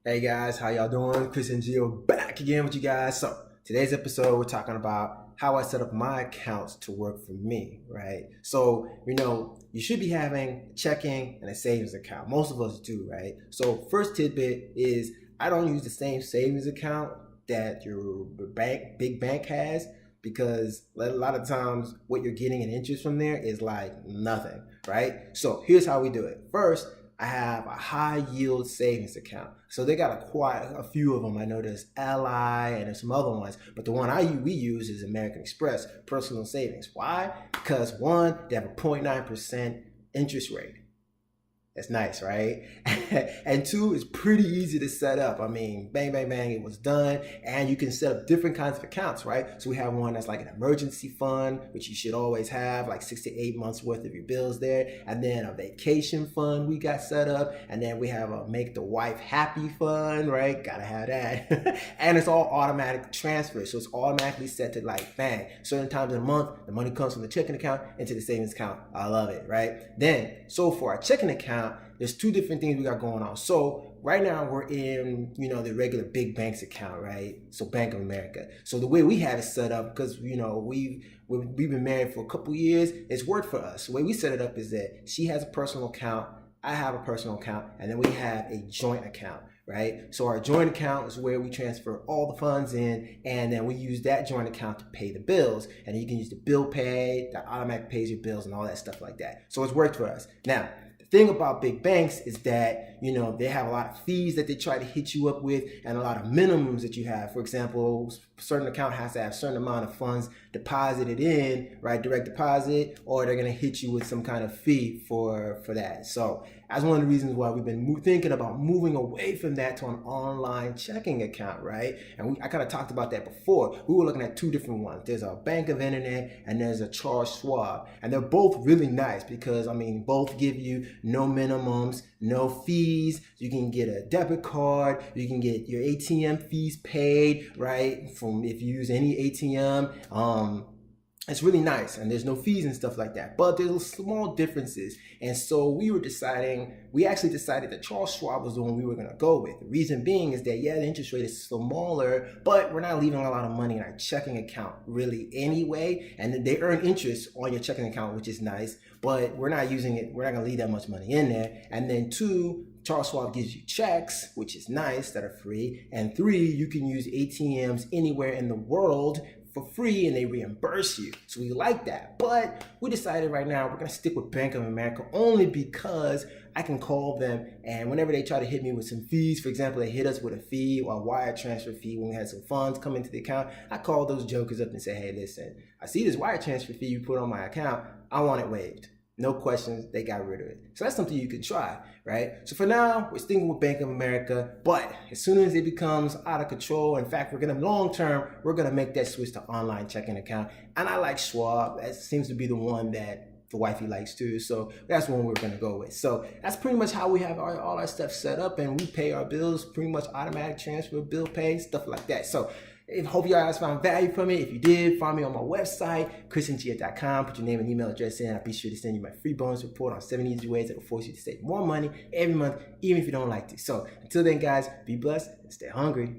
Hey guys, how y'all doing? Chris and Gio back again with you guys. So today's episode, we're talking about how I set up my accounts to work for me, right? So, you should be having a checking and a savings account. Most of us do, right? So first tidbit is I don't use the same savings account that your big bank has because a lot of times what you're getting in interest from there is like nothing, right? So here's how we do it. First, I have a high yield savings account. So they got quite a few of them. I know there's Ally and there's some other ones, but the one we use is American Express personal savings. Why? Because one, they have a 0.9% interest rate. That's nice, right? And two, it's pretty easy to set up. I mean, bang, bang, bang, it was done. And you can set up different kinds of accounts, right? So we have one that's like an emergency fund, which you should always have, like 6 to 8 months worth of your bills there. And then a vacation fund we got set up. And then we have a make the wife happy fund, right? Gotta have that. And it's all automatic transfer. So it's automatically set to like, bang, certain times in a month, the money comes from the checking account into the savings account. I love it, right? Then, so for our checking account, there's two different things we got going on. So right now we're in, the regular big banks account, right? So Bank of America. So the way we have it set up, because, we've been married for a couple years, it's worked for us. The way we set it up is that she has a personal account, I have a personal account, and then we have a joint account, right? So our joint account is where we transfer all the funds in, and then we use that joint account to pay the bills. And you can use the bill pay, that automatic pays your bills and all that stuff like that. So it's worked for us. Now, thing about big banks is that they have a lot of fees that they try to hit you up with and a lot of minimums that you have. For example, a certain account has to have a certain amount of funds deposited in, right, direct deposit, or they're going to hit you with some kind of fee for that. So that's one of the reasons why we've been thinking about moving away from that to an online checking account, right? And I kind of talked about that before. We were looking at two different ones. There's a Bank of Internet and there's a Charles Schwab, and they're both really nice because both give you no minimums, no fees. You can get a debit card. You can get your ATM fees paid, right? From if you use any ATM. It's really nice and there's no fees and stuff like that, but there's small differences. And so we actually decided that Charles Schwab was the one we were going to go with. The reason being is that, yeah, the interest rate is smaller, but we're not leaving a lot of money in our checking account really anyway. And they earn interest on your checking account, which is nice, but we're not using it. We're not going to leave that much money in there. And then two, Charles Schwab gives you checks, which is nice, that are free. And three, you can use ATMs anywhere in the world for free and they reimburse you. So we like that. But we decided right now we're gonna stick with Bank of America only because I can call them and whenever they try to hit me with some fees, for example, they hit us with a fee or a wire transfer fee when we had some funds come into the account, I call those jokers up and say, hey, listen, I see this wire transfer fee you put on my account, I want it waived. No questions, they got rid of it. So that's something you can try, right? So for now, we're sticking with Bank of America, but as soon as it becomes out of control, in fact, long term, we're gonna make that switch to online checking account. And I like Schwab. That seems to be the one that the wifey likes too. So that's one we're gonna go with. So that's pretty much how we have all our stuff set up, and we pay our bills, pretty much automatic transfer, bill pay, stuff like that. So I hope you guys found value from it. If you did, find me on my website, chrisandgia.com. Put your name and email address in. I'll be sure to send you my free bonus report on 7 easy ways that will force you to save more money every month, even if you don't like to. So until then, guys, be blessed and stay hungry.